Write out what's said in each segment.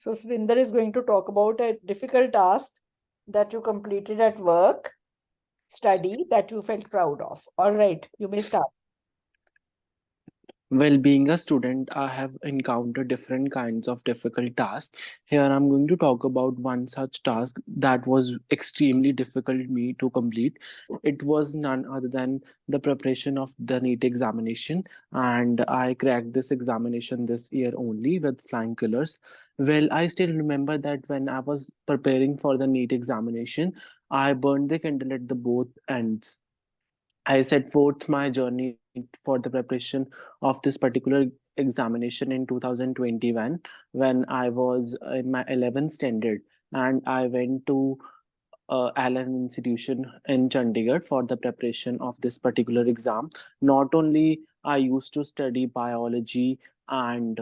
So Surinder is going to talk about a difficult task that you completed at work, study that you felt proud of. All right, you may start. Well, being a student, I have encountered different kinds of difficult tasks. Here, I'm going to talk about one such task that was extremely difficult me to complete. It was none other than the preparation of the NEET examination, and I cracked this examination this year only with flying colors. Well, I still remember that when I was preparing for the NEET examination, I burned the candle at the both ends. I set forth my journey for the preparation of this particular examination in 2021 when I was in my 11th standard, and I went to Allen Institution in Chandigarh for the preparation of this particular exam. Not only I used to study biology and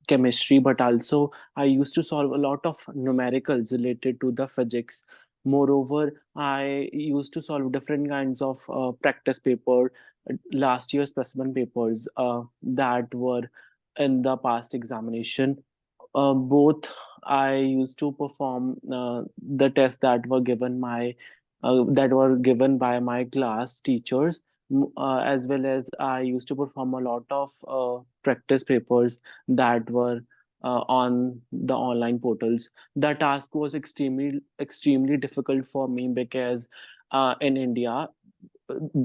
chemistry, but also I used to solve a lot of numericals related to the physics. Moreover, I used to solve different kinds of practice paper, last year specimen papers that were in the past examination. Both I used to perform the tests that were given by my class teachers, as well as I used to perform a lot of practice papers that were on the online portals. The task was extremely difficult for me because in India,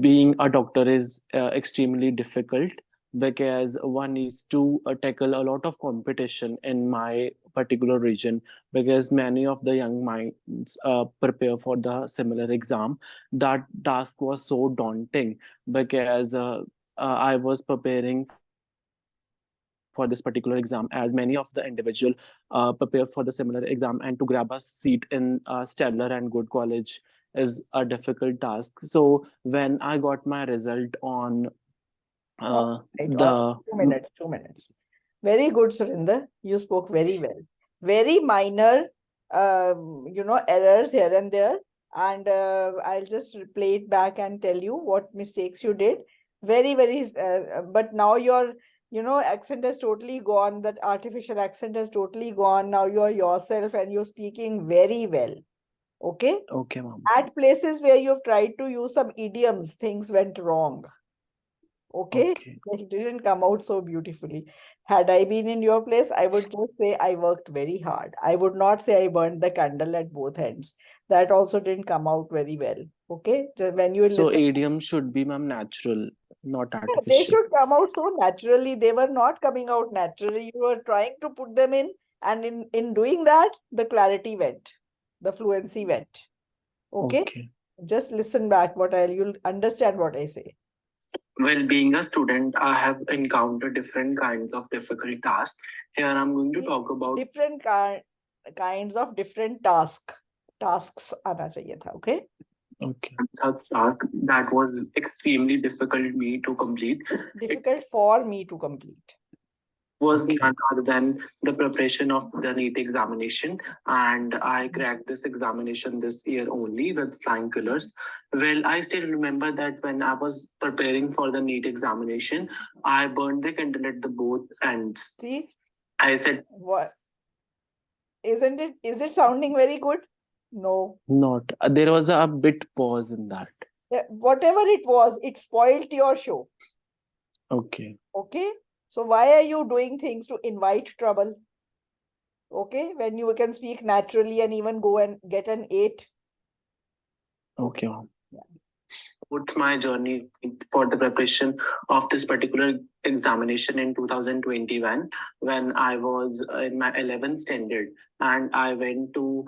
being a doctor is extremely difficult because one needs to tackle a lot of competition in my particular region, because many of the young minds prepare for the similar exam. That task was so daunting because I was preparing for this particular exam as many of the individual prepare for the similar exam, and to grab a seat in a stellar and good college is a difficult task. So when I got my result on All right. the 2 minutes, 2 minutes. Very good, Surinder. You spoke very well. Very minor, errors here and there. And I'll just play it back and tell you what mistakes you did. But now your, accent has totally gone. That artificial accent has totally gone. Now you're yourself and you're speaking very well. Okay? okay, ma'am. At places where you've tried to use some idioms, things went wrong. Okay, Okay. it didn't come out so beautifully. Had I been in your place, I would just say I worked very hard. I would not say I burned the candle at both ends. That also didn't come out very well. Okay, just when you So listen, idiom should be, ma'am, natural, not they artificial. should come out so naturally. They were not coming out naturally. You were trying to put them in, and in doing that, the clarity went, the fluency went. Okay, Okay. just listen back. You'll understand what I say. Well, being a student, I have encountered different kinds of difficult tasks. Here, I'm going to See, talk about different kinds of different tasks आना चाहिए था. Okay, okay such task that was extremely difficult me to complete. It difficult for me to complete. was okay. None other than the preparation of the NEET examination, and I cracked this examination this year only with flying colors. Well, I still remember that when I was preparing for the NEET examination, I burned the candle at the both ends. See, I said, what isn't it? Is it sounding very good? No. not. There was a bit pause in that. Whatever it was, it spoiled your show. Okay. Okay, so why are you doing things to invite trouble? Okay, when you can speak naturally and even go and get an 8. Okay. Yeah. Put my journey for the preparation of this particular examination in 2021 when I was in my 11th standard, and I went to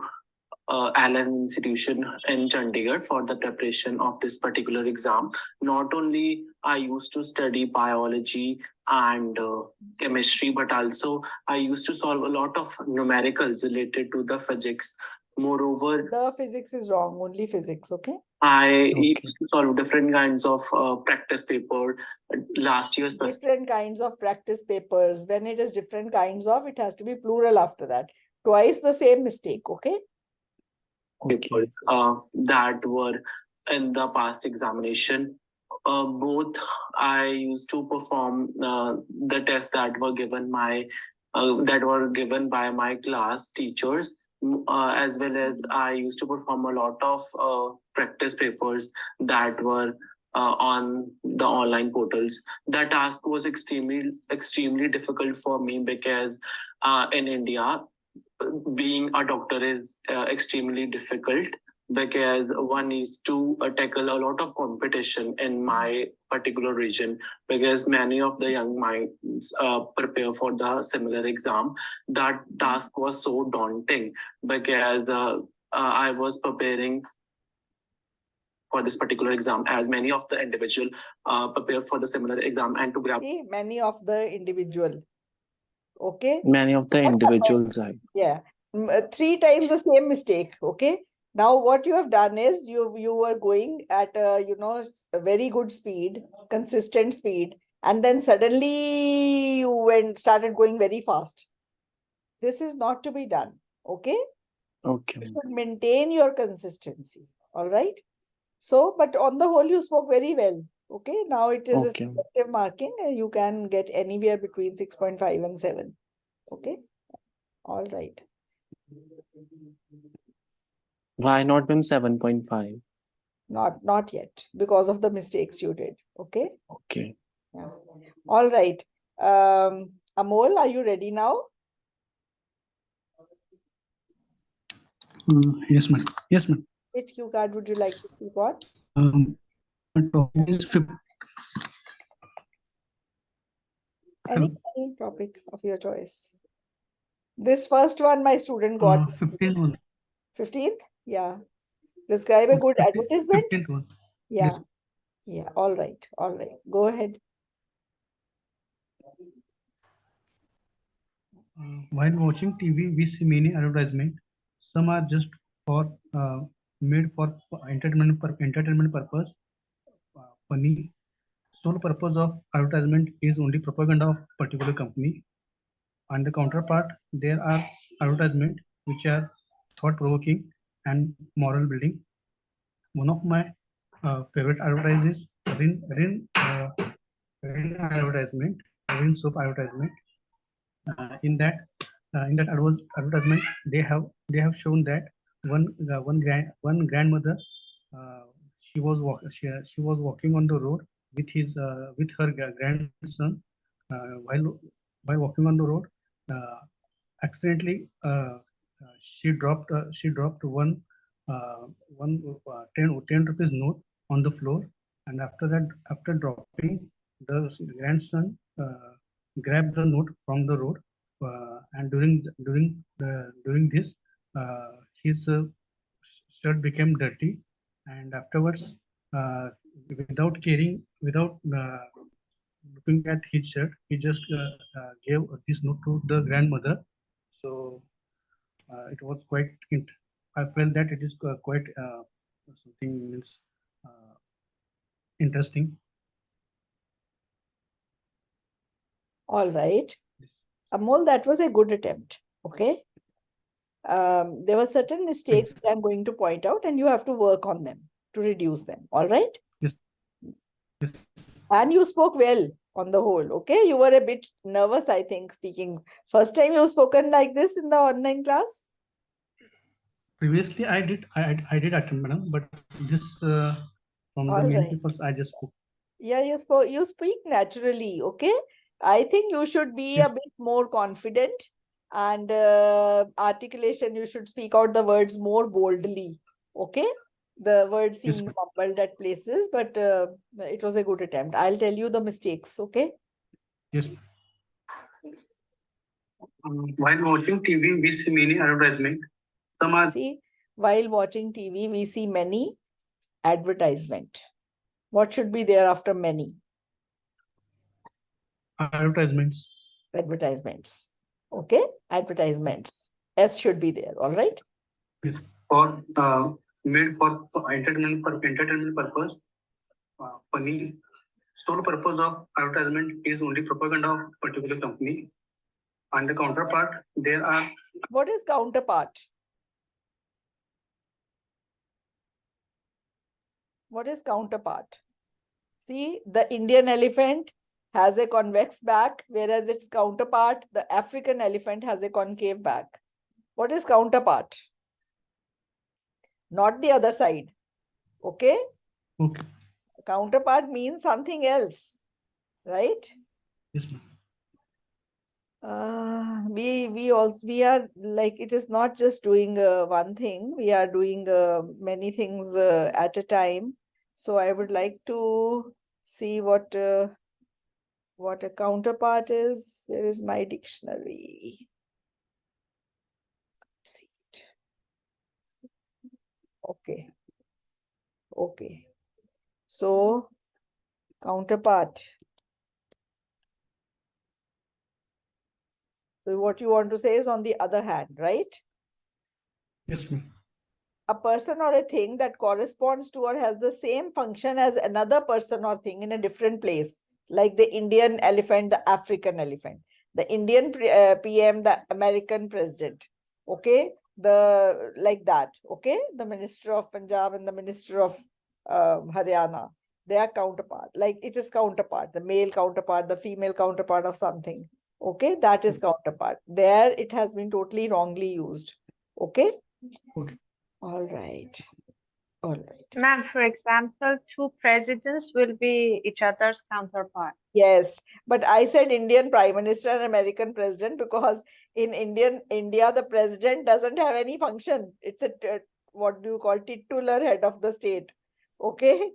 Allen Institution in Chandigarh for the preparation of this particular exam. Not only I used to study biology and chemistry, but also I used to solve a lot of numericals related to the physics. Moreover, the physics is wrong. Only physics. Okay. I used to solve different kinds of practice paper last year's different kinds of practice papers. When it is different kinds of, it has to be plural after that. Twice the same mistake. Okay. Papers that were in the past examination. Both I used to perform the tests that were given my that were given by my class teachers, as well as I used to perform a lot of practice papers that were on the online portals. That task was extremely difficult for me because in India, being a doctor is extremely difficult because one needs to tackle a lot of competition in my particular region, because many of the young minds prepare for the similar exam. That task was so daunting because I was preparing for this particular exam, as many of the individual prepare for the similar exam, and to grab many of the individual. Okay. many of the What happened? individuals. Yeah. 3 times the same mistake. Okay. Now what you have done is you were going at a very good speed, consistent speed, and then suddenly you started going very fast. This is not to be done. Okay. Okay. You should maintain your consistency. All right. So, but on the whole, you spoke very well. Okay. Now it is a Okay. subjective marking. You can get anywhere between 6.5 and 7. Okay. All right. Why not been 7.5? Not yet, because of the mistakes you did. Okay. Okay. Yeah. All right. Amol, are you ready now? Yes, ma'am. Yes, ma'am. Which cue card would you like to speak on? Topic is Any topic of your choice. This first one, my student got 15th one. 15th. Yeah. Describe a good advertisement. 15th one. Yeah. Yes. Yeah. All right. All right. Go ahead. While watching TV, we see many advertisements. Some are just for made for entertainment purpose, funny. Sole purpose of advertisement is only propaganda of particular company. On the counterpart, there are advertisements which are thought-provoking and moral building. One of my favorite advertises Rin advertisement, Rin soap advertisement. In that advertisement, they have shown that one grandmother, she was walking on the road with her grandson, while walking on the road, uh, accidentally, she dropped one 10 rupees note on the floor, and after dropping, the grandson grabbed the note from the road, and during this, his shirt became dirty, and afterwards, without looking at his shirt, he just gave this note to the grandmother. So it was quite. I felt that it is quite something means interesting. All right. Amol, that was a good attempt. Okay. There were certain mistakes that I'm going to point out, and you have to work on them to reduce them. All right. Yes. Yes. And you spoke well on the whole. Okay. You were a bit nervous, I think, speaking. First time you've spoken like this in the online class? Previously, I did attend, madam, but this from the All many right. people I just spoke. Yeah, you speak naturally. Okay. I think you should be Yes. a bit more confident, and articulation, you should speak out the words more boldly. Okay. The words Yes, seemed ma'am. mumbled at places, but it was a good attempt. I'll tell you the mistakes. Okay. Yes. While watching TV, we see many advertisements. Some are See, while watching TV, we see many advertisement. What should be there after many? advertisements. Advertisements. Okay. Advertisements. S should be there. All right. Yes. For made for entertainment purpose, funny. Sole purpose of advertisement is only propaganda of particular company. On the counterpart, there are. What is counterpart? What is counterpart? See, the Indian elephant has a convex back, whereas its counterpart, the African elephant, has a concave back. What is counterpart? Not the other side. Okay? Okay. Counterpart means something else, right? Yes, ma'am. We are like, it is not just doing one thing. We are doing many things at a time. So I would like to see what a counterpart is. Where is my dictionary? See it. Okay. Okay. So counterpart. So what you want to say is on the other hand, right? Yes, ma'am. A person or a thing that corresponds to or has the same function as another person or thing in a different place, like the Indian elephant, the African elephant, the Indian PM, the American president. Okay, like that. Okay, the minister of Punjab and the minister of Haryana, they are counterpart. Like it is counterpart, the male counterpart, the female counterpart of something. Okay, that is counterpart. There it has been totally wrongly used. Okay. Okay. All right. All right. Ma'am, for example, two presidents will be each other's counterpart. Yes, but I said Indian Prime Minister and American President because in India, the president doesn't have any function. It's a what do you call titular head of the state. Okay.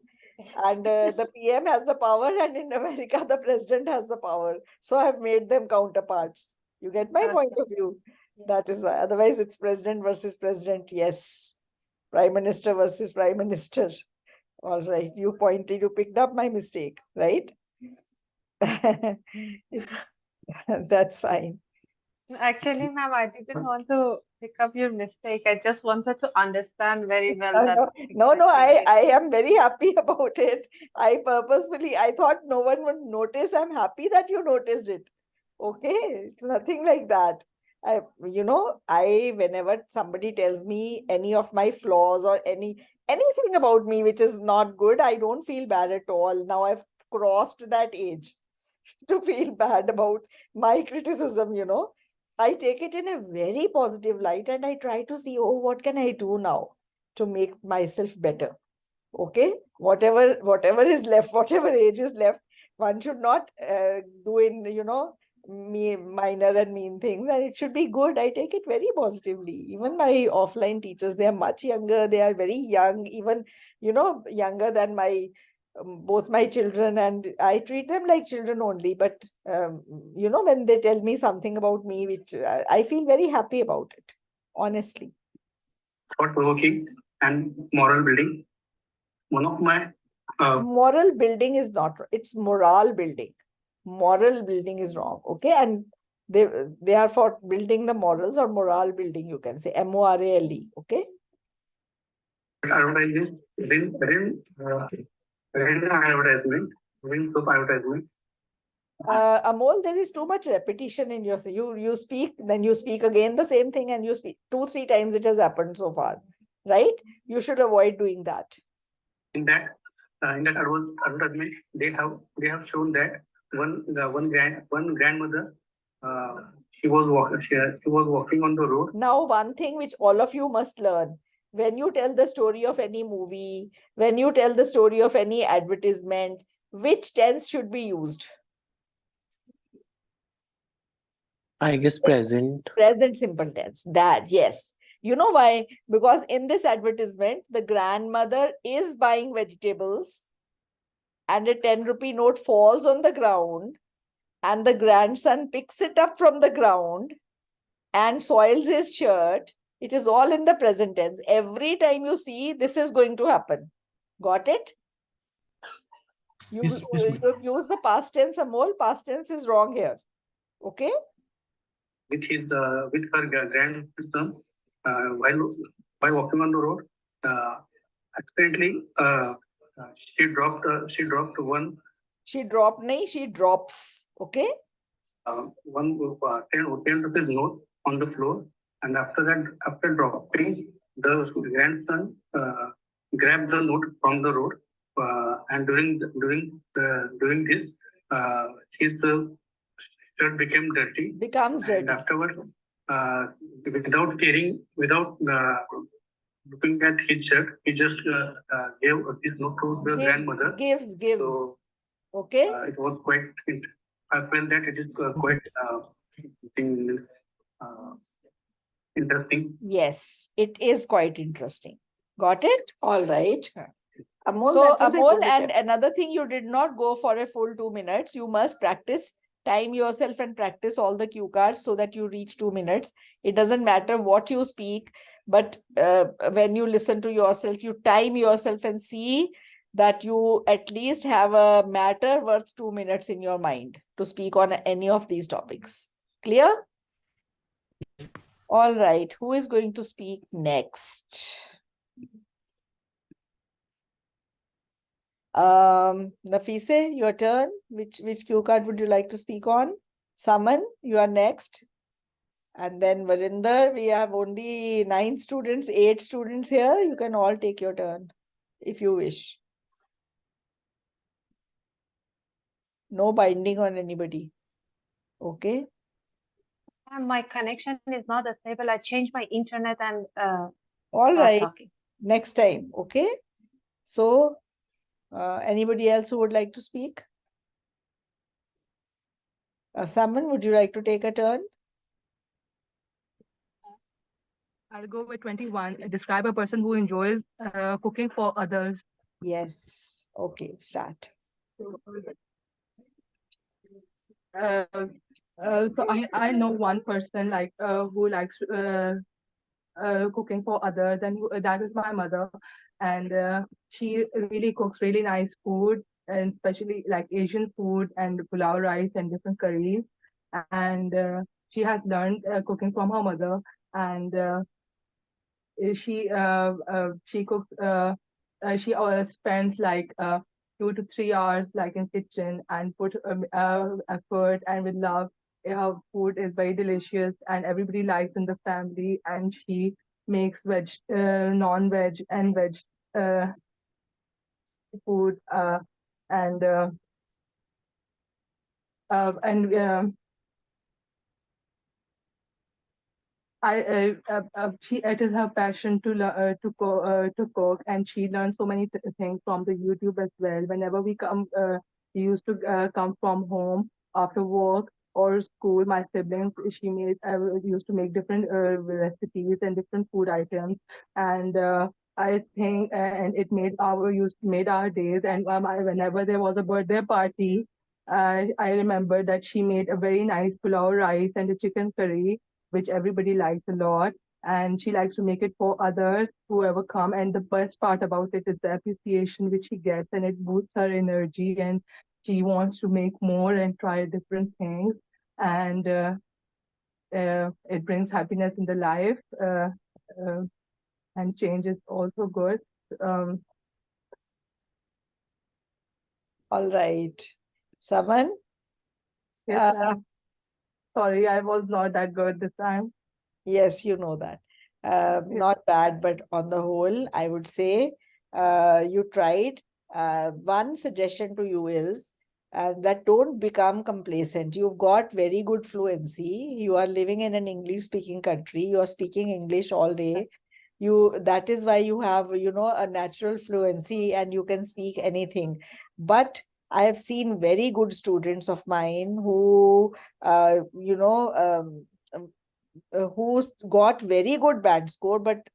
And the PM has the power, and in America, the president has the power. So I've made them counterparts. You get my point of view. That is why. Otherwise, it's president versus president. Yes. Prime Minister versus Prime Minister. All right. You picked up my mistake, right? It's that's fine. Actually, ma'am, I didn't want to pick up your mistake. I just wanted to understand very well that No, exactly I am very happy about it. I thought no one would notice. I'm happy that you noticed it. Okay, it's nothing like that. Whenever somebody tells me any of my flaws or anything about me which is not good, I don't feel bad at all. Now I've crossed that age to feel bad about my criticism. I take it in a very positive light and I try to see, oh, what can I do now to make myself better? Okay, whatever is left, whatever age is left, one should not do in minor and mean things, and it should be good. I take it very positively. Even my offline teachers, they are much younger, they are very young, even younger than both my children, and I treat them like children only. But when they tell me something about me which I feel very happy about it, honestly. Thought provoking and moral building. One of my Moral building is not, it's moral building. Moral building is wrong. Okay, and they are for building the morals, or moral building, you can say MORALE. Okay, advertises advertisement, soap advertisement. Amol, there is too much repetition in your, you speak, then you speak again the same thing, and you speak 2-3 times. It has happened so far, right? You should avoid doing that. In that advertisement, they have shown that one grandmother, she was walking on the road. Now, one thing which all of you must learn: when you tell the story of any movie, when you tell the story of any advertisement, which tense should be used? I guess present. Present simple tense. That, yes. You know why? Because in this advertisement, the grandmother is buying vegetables and a 10 rupee note falls on the ground, and the grandson picks it up from the ground and soils his shirt. It is all in the present tense. Every time you see, this is going to happen. Got it? You've used the past tense, Amol. Past tense is wrong here. Okay? With her grandson, while walking on the road, accidentally she dropped one. She drops. Okay? One 10 rupees note on the floor, and after dropping, the grandson grabbed the note from the road, and during this, his shirt became dirty, Becomes and dirty. afterwards, without caring, without looking at his shirt, he just gave his note to the grandmother. Gives. So Okay. it was quite. I felt that it is quite interesting. Yes, it is quite interesting. Got it? All right. Amol, So, that was a Amol, good and attempt. another thing, you did not go for a full 2 minutes. You must practice, time yourself and practice all the cue cards so that you reach 2 minutes. It doesn't matter what you speak, but when you listen to yourself, you time yourself and see that you at least have a matter worth 2 minutes in your mind to speak on any of these topics. Clear? All right. Who is going to speak next? Nafise, your turn. Which cue card would you like to speak on? Saman, you are next. And then Varinder, we have only 9 students, 8 students here. You can all take your turn if you wish. No binding on anybody. Okay. And my connection is not stable. I changed my internet and All start right. talking. Next time. Okay. So, anybody else who would like to speak? Saman, would you like to take a turn? I'll go with 21. Describe a person who enjoys cooking for others. Yes. Okay, start. So I know one person like who likes cooking for others, and that is my mother. And she really cooks really nice food, and especially like Asian food and pulao rice and different curries. And she has learned cooking from her mother, and she cooks she spends like 2 to 3 hours like in kitchen and put effort and with love. Her food is very delicious and everybody likes in the family, and she makes non-veg and veg uh, food and uh, and she it is her passion to cook, and she learned so many things from the YouTube as well. Whenever we used to come from home after work or school, my siblings, used to make different recipes and different food items, and I think and it made our days. And whenever there was a birthday party, I remember that she made a very nice pulao rice and a chicken curry which everybody likes a lot. And she likes to make it for others, whoever come. And the best part about it is the appreciation which she gets, and it boosts her energy. And she wants to make more and try different things. And it brings happiness in the life. Uh, and change is also good. Um, All right. Saman? yes, ma'am. Sorry, I was not that good this time. Yes, you know that. Not bad, but on the whole, I would say you tried. One suggestion to you is that don't become complacent. You've got very good fluency. You are living in an English-speaking country. You are speaking English all day. That is why you have, a natural fluency and you can speak anything. But I have seen very good students of mine who, who got very good band score, but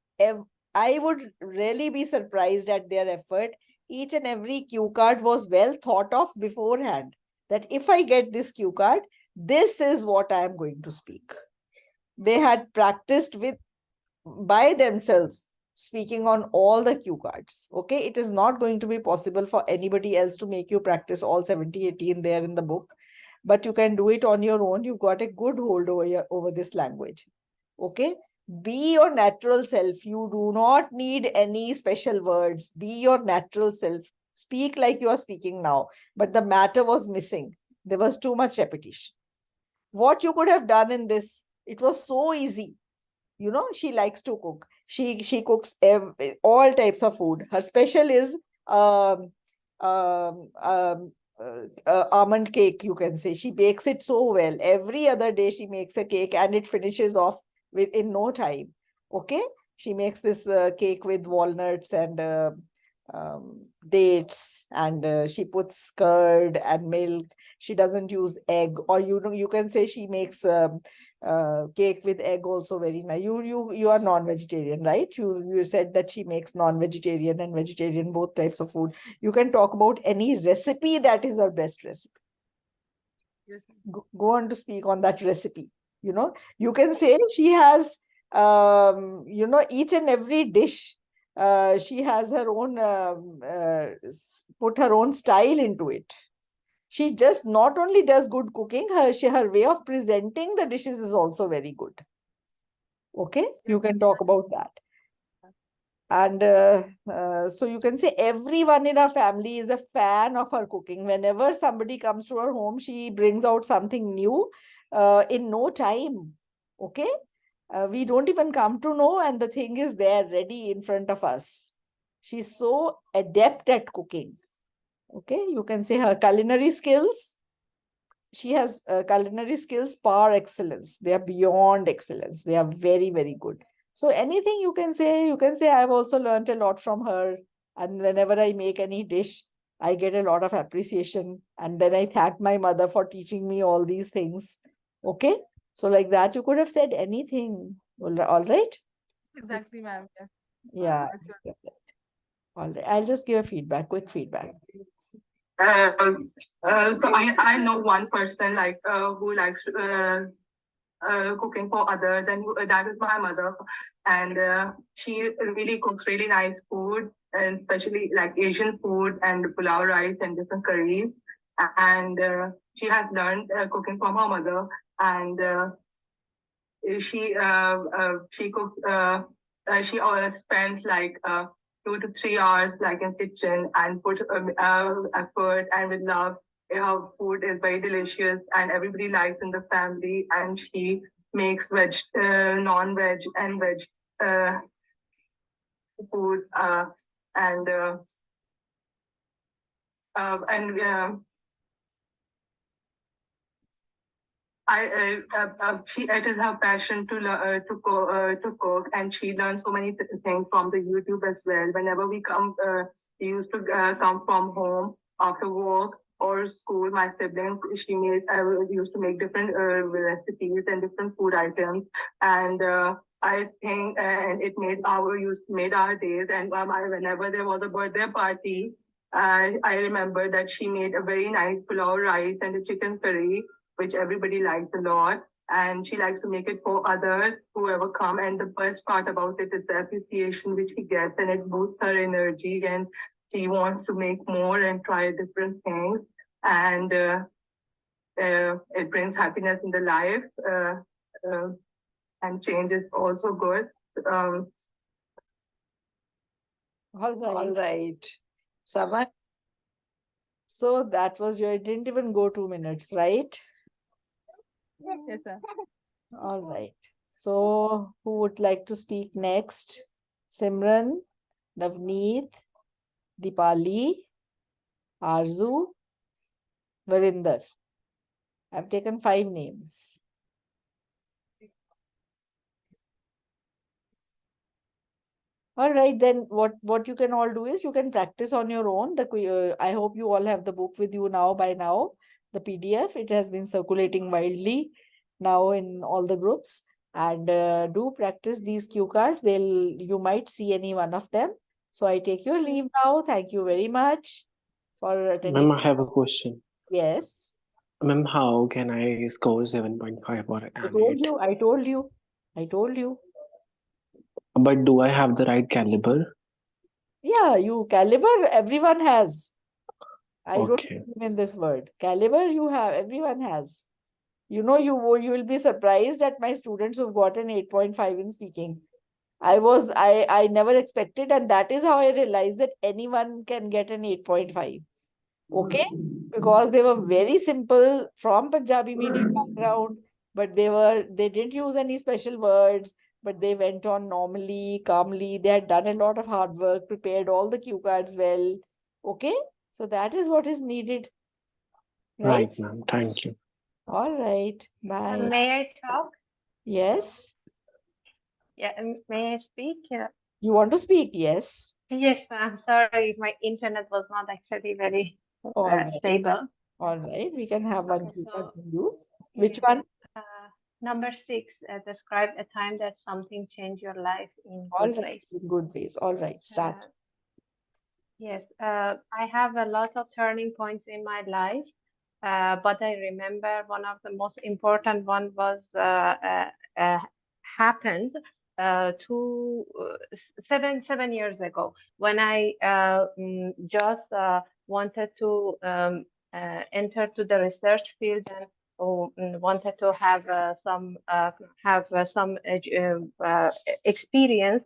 I would really be surprised at their effort. Each and every cue card was well thought of beforehand, that if I get this cue card, this is what I am going to speak. They had practiced by themselves, speaking on all the cue cards. Okay, it is not going to be possible for anybody else to make you practice all 70, 80 in there in the book, but you can do it on your own. You've got a good hold over this language. Okay, be your natural self. You do not need any special words. Be your natural self. Speak like you are speaking now, but the matter was missing. There was too much repetition. What you could have done in this, it was so easy. She likes to cook. She cooks all types of food. Her special is almond cake, you can say. She bakes it so well. Every other day she makes a cake and it finishes off in no time. Okay, she makes this cake with walnuts and dates, and she puts curd and milk. She doesn't use egg, or you can say she makes cake with egg also very nice. You are non-vegetarian, right? You said that she makes non-vegetarian and vegetarian, both types of food. You can talk about any recipe that is her best recipe. Yes, Go on to speak on that recipe. You can say she has each and every dish, she has her own put her own style into it. She just not only does good cooking, her way of presenting the dishes is also very good. Okay, you can talk about that. And so you can say everyone in our family is a fan of her cooking. Whenever somebody comes to her home, she brings out something new in no time. Okay, we don't even come to know, and the thing is there ready in front of us. She's so adept at cooking. Okay, you can say her culinary skills. She has culinary skills par excellence. They are beyond excellence. They are very, very good. So anything you can say I've also learned a lot from her. And whenever I make any dish, I get a lot of appreciation. And then I thank my mother for teaching me all these things. Okay. So like that, you could have said anything. All right. exactly, ma'am. Yeah. Yeah. That's good. That's it. All right. I'll just give a feedback, quick feedback. So I know one person who likes cooking for others, and that is my mother. And she really cooks really nice food, and especially like Asian food and pulao rice and different curries. And she has learned cooking from her mother, and she cooks. She always spends like 2 to 3 hours like in kitchen and put effort and with love. Her food is very delicious and everybody likes in the family. And she makes non-veg and veg uh, food and and she it is her passion to cook, and she learns so many things from the YouTube as well. Whenever we used to come from home after work or school, my siblings, we used to make different recipes and different food items, and I think and it made our days. And whenever there was a birthday party, I remember that she made a very nice pulao rice and a chicken curry, which everybody likes a lot. And she likes to make it for others, whoever come. And the best part about it is the appreciation which she gets, and it boosts her energy. And she wants to make more and try different things. And it brings happiness in the life. And change is also good. All right. Samak. So that was it didn't even go 2 minutes, right? Yes, sir. All right. So who would like to speak next? Simran, Navneet, Dipali, Arzu, Varinder. I've taken 5 names. All right, then what you can all do is you can practice on your own. I hope you all have the book with you by now, the PDF. It has been circulating widely now in all the groups. And do practice these cue cards. You might see any one of them. So I take your leave now. Thank you very much for attending. Ma'am, I have a question. Yes. Ma'am, how can I score 7.5 or I an told 8? you. I told you. I told you. But do I have the right caliber? Yeah, caliber everyone has. I don't Okay. believe in this word. Caliber everyone has. You will be surprised at my students who've gotten 8.5 in speaking. I never expected, and that is how I realized that anyone can get an 8.5. Okay? Because they were very simple from Punjabi medium background, but they didn't use any special words, but they went on normally, calmly. They had done a lot of hard work, prepared all the cue cards well. Okay? So that is what is needed. Right? Right, ma'am. Thank you. All right. Bye. May I talk? Yes. Yeah, may I speak? You want to speak? Yes. Yes, ma'am. Sorry, my internet was not actually very All right. stable. All right. We can have one Okay, quicker so from you. Which yes, one? number 6, describe a time that something changed your life in All good right. ways. In good ways. All right. Start. Yes, I have a lot of turning points in my life, but I remember one of the most important one was happened 7 years ago when I just wanted to enter to the research field and wanted to have some experience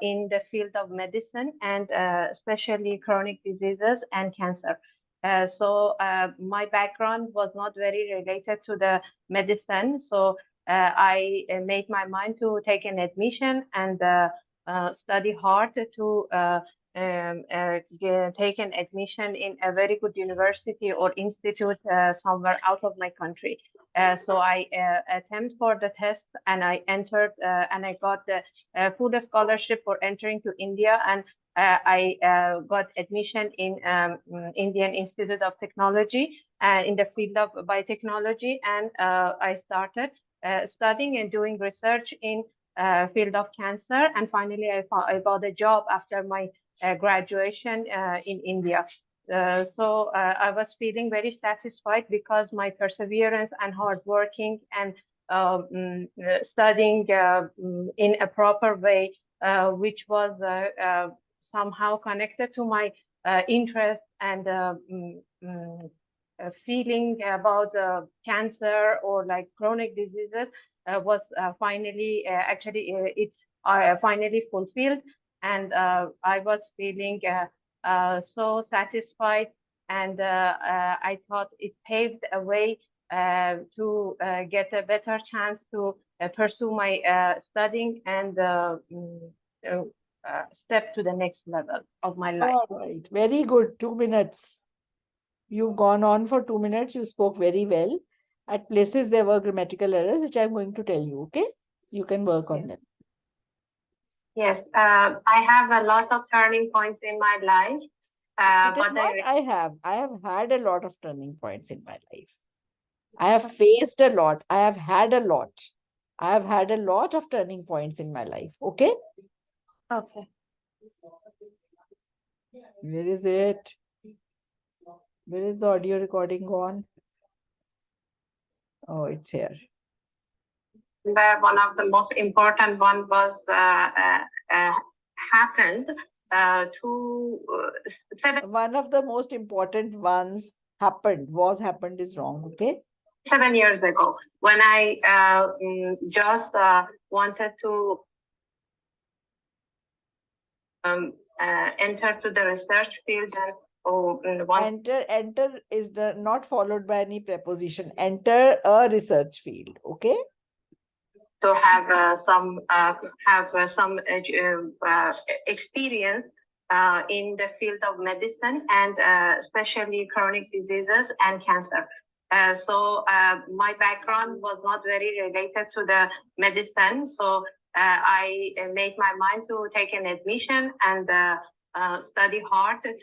in the field of medicine and especially chronic diseases and cancer. So my background was not very related to the medicine. So I made my mind to take an admission and study hard to take an admission in a very good university or institute somewhere out of my country. So I attempt for the test and I entered and I got the full scholarship for entering to India, and I got admission in Indian Institute of Technology in the field of biotechnology, and I started studying and doing research in field of cancer, and finally I got a job after my graduation in India. I was feeling very satisfied because my perseverance and hard working and studying in a proper way, which was somehow connected to my interest and feeling about cancer or like chronic diseases was finally actually it's finally fulfilled, and I was feeling so satisfied, and I thought it paved a way to get a better chance to pursue my studying and step to the next level of my life. All right. Very good. 2 minutes. You've gone on for 2 minutes. You spoke very well. At places, there were grammatical errors, which I'm going to tell you. Okay. You can work on them. Yes, I have a lot of turning points in my life. It is not I have had a lot of turning points in my life. I have faced a lot. I have had a lot. I have had a lot of turning points in my life. Okay. Okay. Where is it? Where is the audio recording gone? Oh, it's here. Where one of the most important one was happened One of the most important ones happened. Was happened is wrong. Okay. 7 years ago when I just wanted to enter to the research field and Enter is not followed by any preposition. Enter a research field. Okay. to have some experience in the field of medicine and especially chronic diseases and cancer. My background was not very related to the medicine, so I made my mind to take an admission and study hard to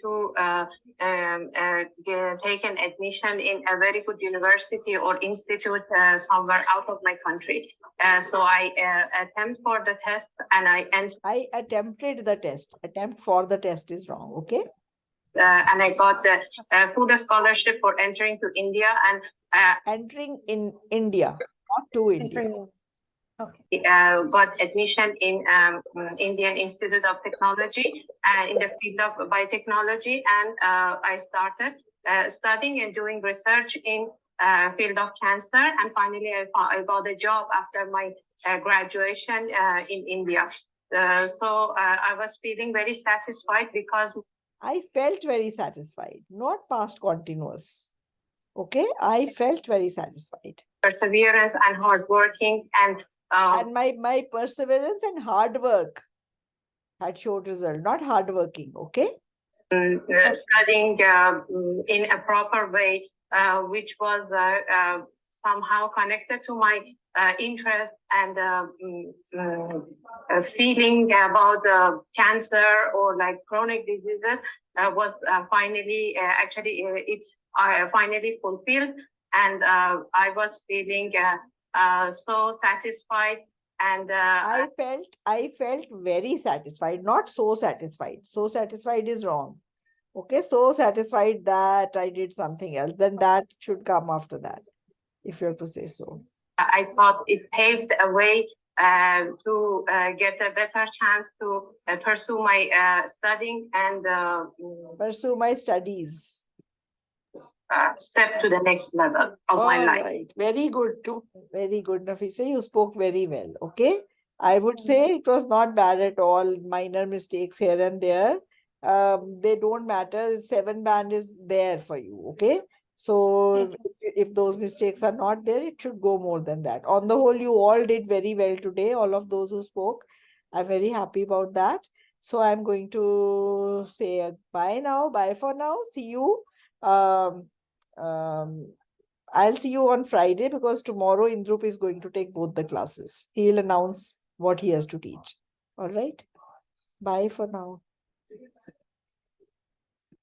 take an admission in a very good university or institute somewhere out of my country. So I attempt for the test and I attempted the test. Attempt for the test is wrong. Okay. And I got the full scholarship for entering to India and entering in India, not to India. Okay. Got admission in Indian Institute of Technology in the field of biotechnology, and I started studying and doing research in field of cancer, and finally I got a job after my graduation in India. I was feeling very satisfied because I felt very satisfied, not past continuous. Okay, I felt very satisfied. Perseverance and hard working and my perseverance and hard work had showed result, not hard working. Okay. Studying in a proper way, which was somehow connected to my interest and feeling about cancer or like chronic diseases was finally it's finally fulfilled, and I was feeling so satisfied, and I felt very satisfied, not so satisfied. So satisfied is wrong. Okay, so satisfied that I did something else, then that should come after that, if you have to say so. I thought it paved a way to get a better chance to pursue my studying and Pursue my studies. step to the next level of my life. Right. Very good too. Very good, Nafisa. You spoke very well. Okay. I would say it was not bad at all. Minor mistakes here and there. They don't matter. 7 band is there for you. Okay. So if those mistakes are not there, it should go more than that. On the whole, you all did very well today. All of those who spoke. I'm very happy about that. So I'm going to say bye now. Bye for now. See you. Um, I'll see you on Friday because tomorrow Indrup is going to take both the classes. He'll announce what he has to teach. All right. Bye for now.